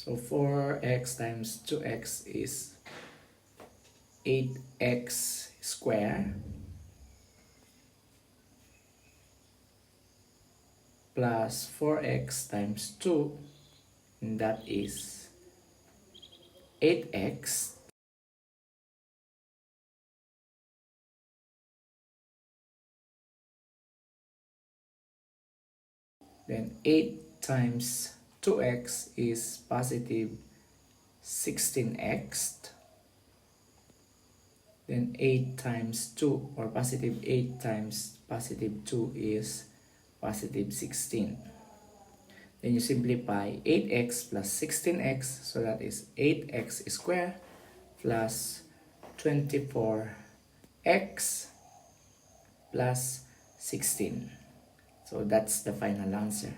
So 4x times 2x is 8x squared plus 4x times 2, and that is 8x. Then 8 times 2x is positive 16x. Then 8 times 2, or positive 8 times positive 2 is positive 16. Then you simplify 8x plus 16x, so that is 8x squared plus 24x plus 16. So that's the final answer.